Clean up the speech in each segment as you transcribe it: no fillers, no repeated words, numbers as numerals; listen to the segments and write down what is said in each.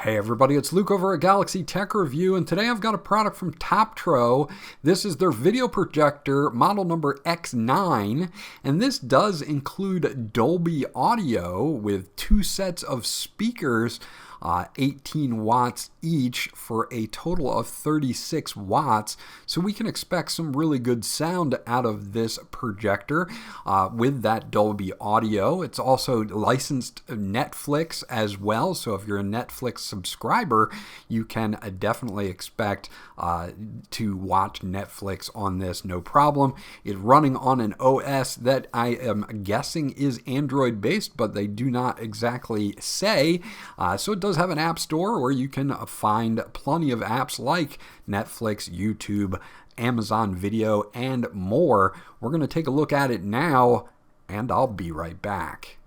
Hey everybody, it's Luke over at Galaxy Tech Review, and today I've got a product from TOPTRO. This is their video projector, model number X9, and this does include Dolby audio with two sets of speakers, 18 watts each for a total of 36 watts. So we can expect some really good sound out of this projector with that Dolby audio. It's also licensed Netflix as well. So if you're a Netflix subscriber, you can definitely expect to watch Netflix on this, no problem. It's running on an OS that I am guessing is Android based, but they do not exactly say. So it does have an app store where you can find plenty of apps like Netflix, YouTube, Amazon Video, and more. We're going to take a look at it now, and I'll be right back.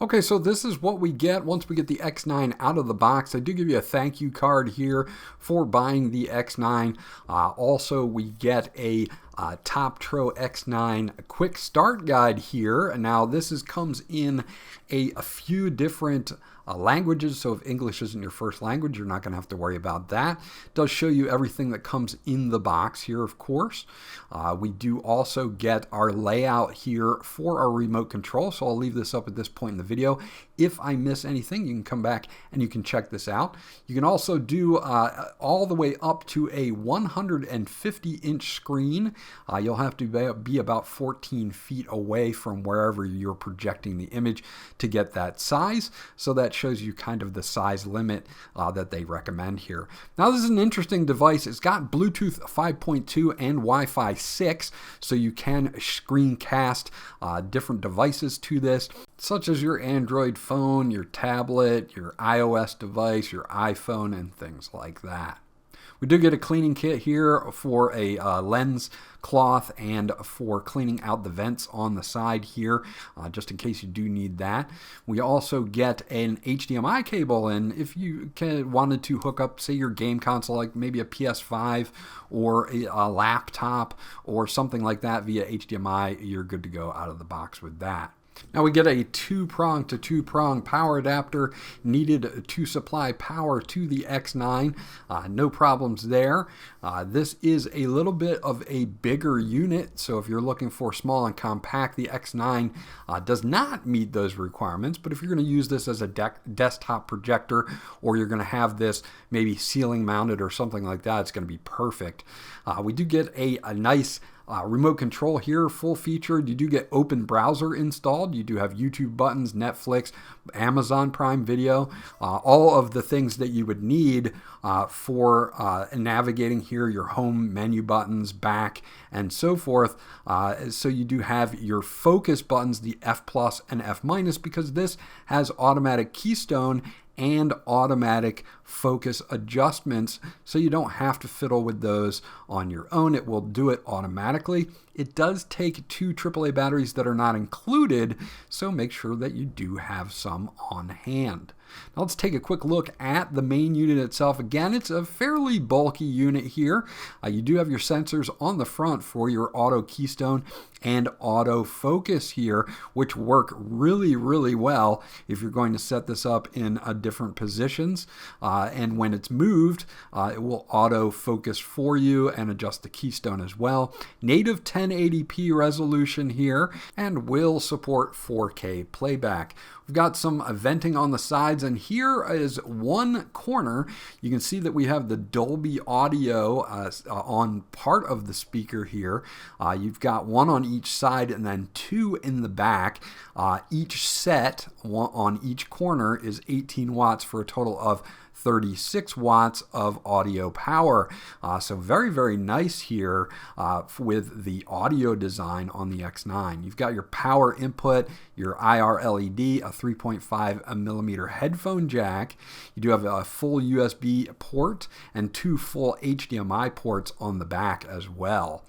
Okay, so this is what we get once we get the X9 out of the box. I do give you a thank you card here for buying the X9. Also, we get a TOPTRO X9 quick start guide here. Now, this comes in a few different languages, so if English isn't your first language, you're not going to have to worry about that. It does show you everything that comes in the box here, of course. We do also get our layout here for our remote control, so I'll leave this up at this point in the video. If I miss anything, you can come back and you can check this out. You can also do all the way up to a 150-inch screen. You'll have to be about 14 feet away from wherever you're projecting the image to get that size. So that shows you kind of the size limit that they recommend here. Now, this is an interesting device. It's got Bluetooth 5.2 and Wi-Fi 6, so you can screencast different devices to this, such as your Android phone, your tablet, your iOS device, your iPhone, and things like that. We do get a cleaning kit here for a lens cloth and for cleaning out the vents on the side here, just in case you do need that. We also get an HDMI cable, and if you wanted to hook up, say, your game console, like maybe a PS5 or a laptop or something like that via HDMI, you're good to go out of the box with that. Now we get a two-prong to two-prong power adapter needed to supply power to the X9. No problems there. This is a little bit of a bigger unit, so if you're looking for small and compact, the X9 does not meet those requirements. But if you're going to use this as a desktop projector, or you're going to have this maybe ceiling mounted or something like that, it's going to be perfect. We do get a nice remote control here, full featured. You do get open browser installed. You do have YouTube buttons, Netflix, Amazon Prime Video, all of the things that you would need for navigating here, your home menu buttons, back, and so forth. So you do have your focus buttons, the F+ and F-, because this has automatic keystone and automatic focus adjustments, so you don't have to fiddle with those on your own. It will do it automatically. It does take two AAA batteries that are not included, so make sure that you do have some on hand. Now let's take a quick look at the main unit itself. Again, it's a fairly bulky unit here. You do have your sensors on the front for your auto keystone and auto focus here, which work really, really well if you're going to set this up in different positions. And when it's moved, it will auto focus for you and adjust the keystone as well. Native 1080p resolution here, and will support 4K playback. We've got some venting on the sides, and here is one corner. You can see that we have the Dolby audio on part of the speaker here. You've got one on each side and then two in the back. Each set on each corner is 18 watts for a total of 36 watts of audio power. So very, very nice here with the audio design on the X9. You've got your power input, your IR LED, a 3.5 millimeter headphone jack. You do have a full USB port and two full HDMI ports on the back as well.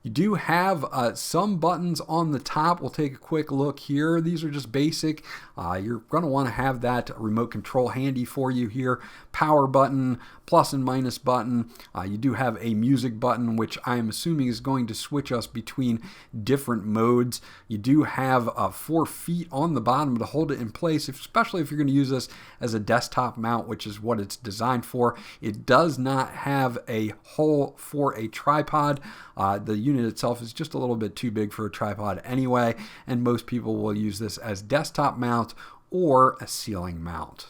You do have some buttons on the top. We'll take a quick look here. These are just basic. You're going to want to have that remote control handy for you here. Power button, plus and minus button. You do have a music button, which I am assuming is going to switch us between different modes. You do have 4 feet on the bottom to hold it in place, especially if you're going to use this as a desktop mount, which is what it's designed for. It does not have a hole for a tripod. The unit itself is just a little bit too big for a tripod anyway, and most people will use this as desktop mount or a ceiling mount.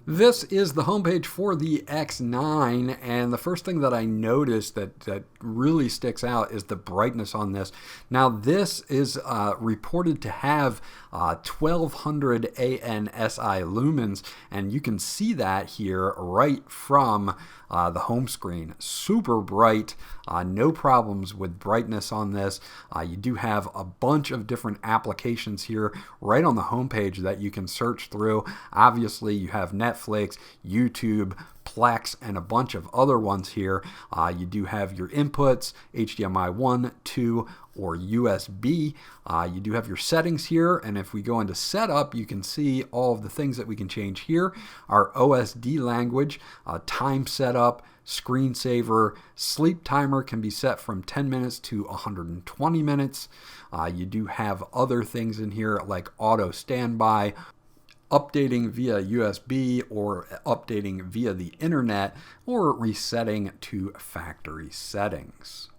This is the homepage for the X9, and the first thing that I noticed that really sticks out is the brightness on this. Now this is reported to have 1200 ANSI lumens, and you can see that here right from the home screen. Super bright, no problems with brightness on this. You do have a bunch of different applications here right on the homepage that you can search through. Obviously you have Netflix, YouTube, Plex, and a bunch of other ones here. You do have your inputs, HDMI 1, 2, or USB. You do have your settings here, and if we go into setup, you can see all of the things that we can change here. Our OSD language, time setup, screensaver, sleep timer can be set from 10 minutes to 120 minutes. You do have other things in here like auto standby, updating via USB or updating via the internet, or resetting to factory settings.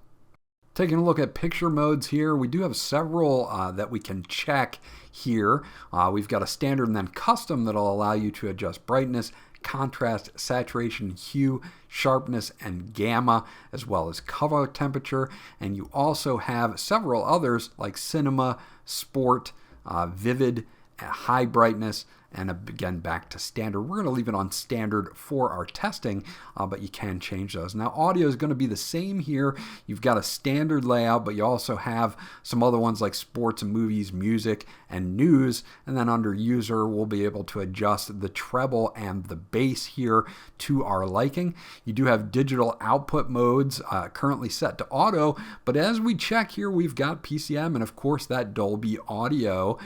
Taking a look at picture modes here, we do have several that we can check here. We've got a standard and then custom that'll allow you to adjust brightness, contrast, saturation, hue, sharpness, and gamma, as well as cover temperature. And you also have several others like cinema, sport, vivid, high brightness, and again back to standard. We're going to leave it on standard for our testing, but you can change those. Now audio is going to be the same here. You've got a standard layout, but you also have some other ones like sports and movies, music, and news. And then under user, we'll be able to adjust the treble and the bass here to our liking. You do have digital output modes currently set to auto, but as we check here, we've got PCM and of course that Dolby audio.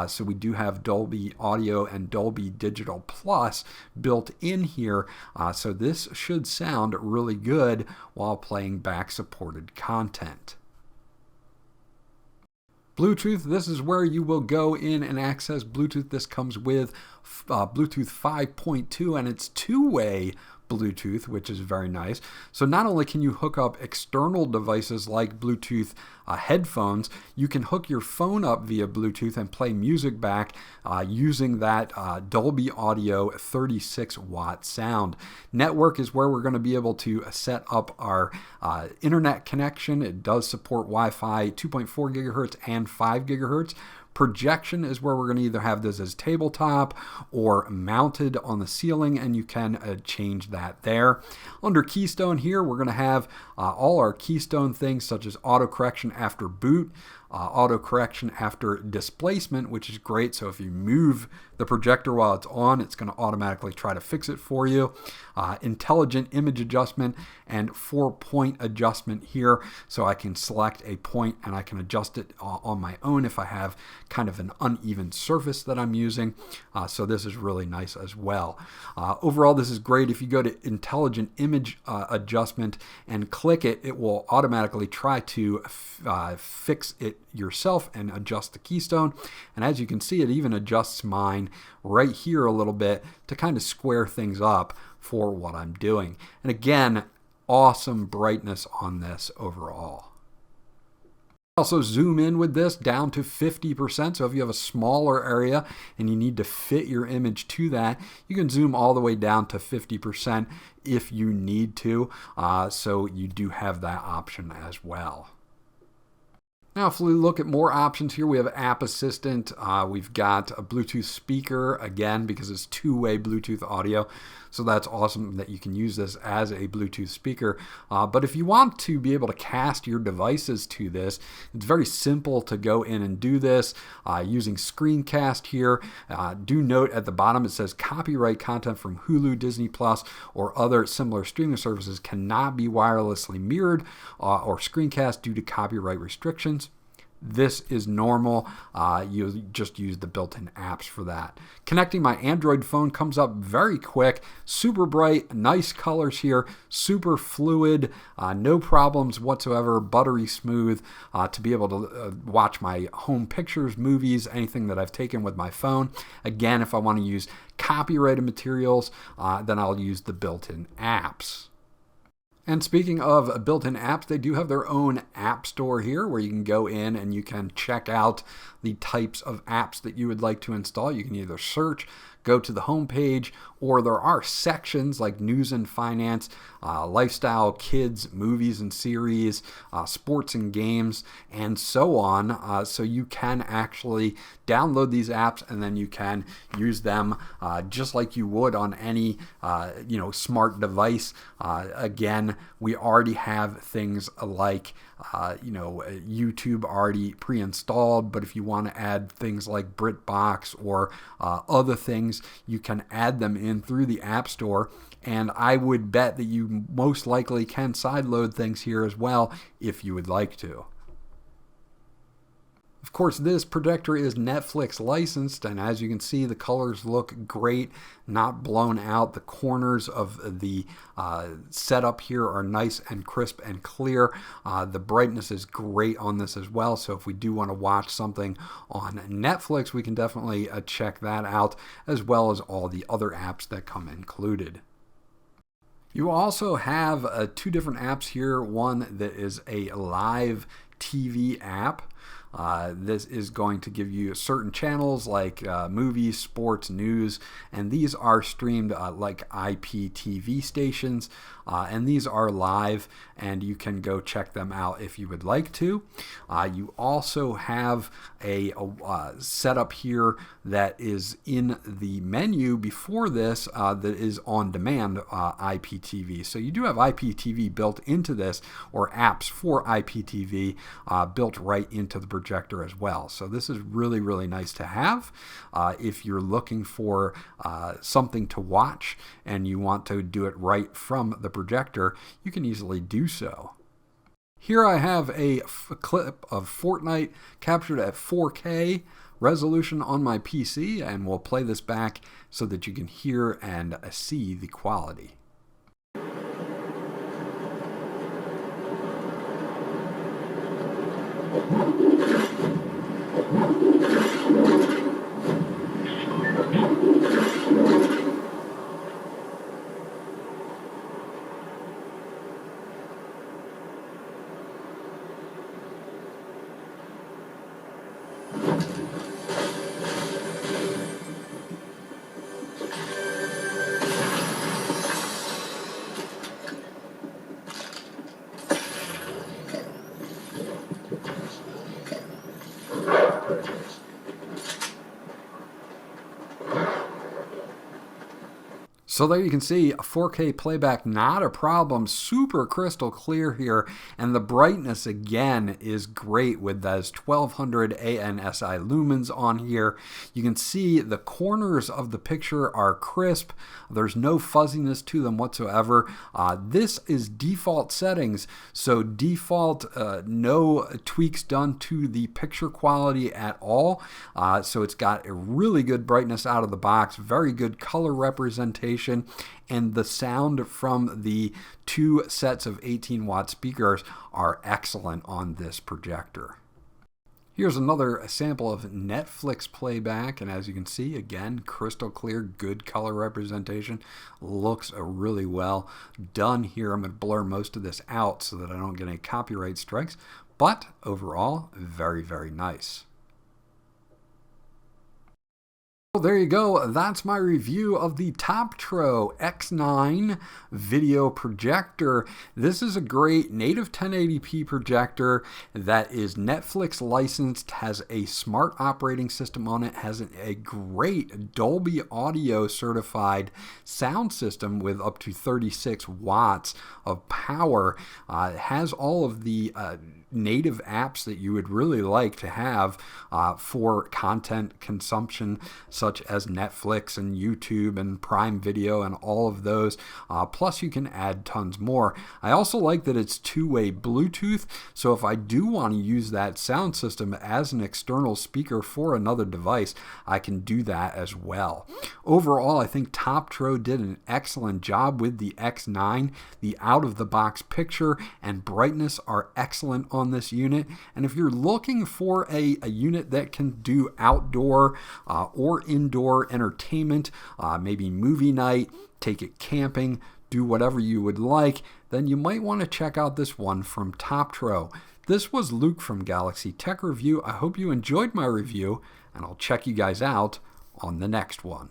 So we do have Dolby audio and Dolby Digital Plus built in here, so this should sound really good while playing back supported content. Bluetooth, this is where you will go in and access Bluetooth. This comes with Bluetooth 5.2 and it's two-way Bluetooth, which is very nice. So not only can you hook up external devices like Bluetooth headphones, you can hook your phone up via Bluetooth and play music back using that Dolby Audio 36-watt sound. Network is where we're going to be able to set up our internet connection. It does support Wi-Fi 2.4 gigahertz and 5 gigahertz. Projection is where we're going to either have this as tabletop or mounted on the ceiling, and you can change that there. Under Keystone here, we're going to have all our Keystone things such as auto correction after boot, auto correction after displacement, which is great. So if you move the projector while it's on, it's going to automatically try to fix it for you. Intelligent image adjustment and 4-point adjustment here. So I can select a point and I can adjust it on my own if I have kind of an uneven surface that I'm using. So this is really nice as well. Overall, this is great. If you go to intelligent image adjustment and click it, it will automatically try to fix it yourself and adjust the keystone. And as you can see, it even adjusts mine right here a little bit to kind of square things up for what I'm doing. And again, awesome brightness on this overall. Also zoom in with this down to 50%. So if you have a smaller area and you need to fit your image to that, you can zoom all the way down to 50% if you need to. So you do have that option as well. Now, if we look at more options here, we have App Assistant. We've got a Bluetooth speaker, again, because it's two-way Bluetooth audio. So that's awesome that you can use this as a Bluetooth speaker. But if you want to be able to cast your devices to this, it's very simple to go in and do this using Screencast here. Do note at the bottom it says copyright content from Hulu, Disney Plus, or other similar streaming services cannot be wirelessly mirrored or screencast due to copyright restrictions. This is normal. You just use the built-in apps for that. Connecting my Android phone comes up very quick, super bright, nice colors here, super fluid, no problems whatsoever, buttery smooth to be able to watch my home pictures, movies, anything that I've taken with my phone. Again, if I want to use copyrighted materials, then I'll use the built-in apps. And speaking of built-in apps, they do have their own app store here where you can go in and you can check out the types of apps that you would like to install. You can either search, go to the home page, or there are sections like news and finance, lifestyle, kids, movies and series, sports and games, and so on. So you can actually download these apps and then you can use them just like you would on any smart device. Again, we already have things like YouTube already pre-installed, but if you want to add things like BritBox or other things, you can add them in through the App Store, and I would bet that you most likely can sideload things here as well if you would like to. Of course, this projector is Netflix licensed, and as you can see, the colors look great, not blown out. The corners of the setup here are nice and crisp and clear. The brightness is great on this as well, so if we do want to watch something on Netflix, we can definitely check that out, as well as all the other apps that come included. You also have two different apps here. One that is a live TV app. This is going to give you certain channels like movies, sports, news, and these are streamed like IPTV stations, and these are live, and you can go check them out if you would like to. You also have a setup here that is in the menu before this that is on demand IPTV. So you do have IPTV built into this, or apps for IPTV built right into the projector as well. So this is really, really nice to have if you're looking for something to watch and you want to do it right from the projector. You can easily do so. Here I have a clip of Fortnite captured at 4K resolution on my PC, and we'll play this back so that you can hear and see the quality. So there you can see a 4K playback, not a problem, super crystal clear here, and the brightness again is great with those 1200 ANSI lumens on here. You can see the corners of the picture are crisp, there's no fuzziness to them whatsoever. This is default settings, so default, no tweaks done to the picture quality at all. So it's got a really good brightness out of the box, very good color representation, and the sound from the two sets of 18-watt speakers are excellent on this projector. Here's another sample of Netflix playback, and as you can see, again, crystal clear, good color representation. Looks really well done here. I'm going to blur most of this out so that I don't get any copyright strikes, but overall, very, very nice. Well, there you go. That's my review of the TOPTRO X9 video projector. This is a great native 1080p projector that is Netflix licensed, has a smart operating system on it, has a great Dolby audio certified sound system with up to 36 watts of power. It has all of the native apps that you would really like to have for content consumption, such as Netflix and YouTube and Prime Video and all of those. Plus you can add tons more. I also like that it's two-way Bluetooth, so if I do want to use that sound system as an external speaker for another device, I can do that as well. Overall, I think TOPTRO did an excellent job with the X9. The out-of-the-box picture and brightness are excellent on this unit, and if you're looking for a unit that can do outdoor or indoor entertainment, maybe movie night, take it camping, do whatever you would like, then you might want to check out this one from TOPTRO. This was Luke from Galaxy Tech Review. I hope you enjoyed my review, and I'll check you guys out on the next one.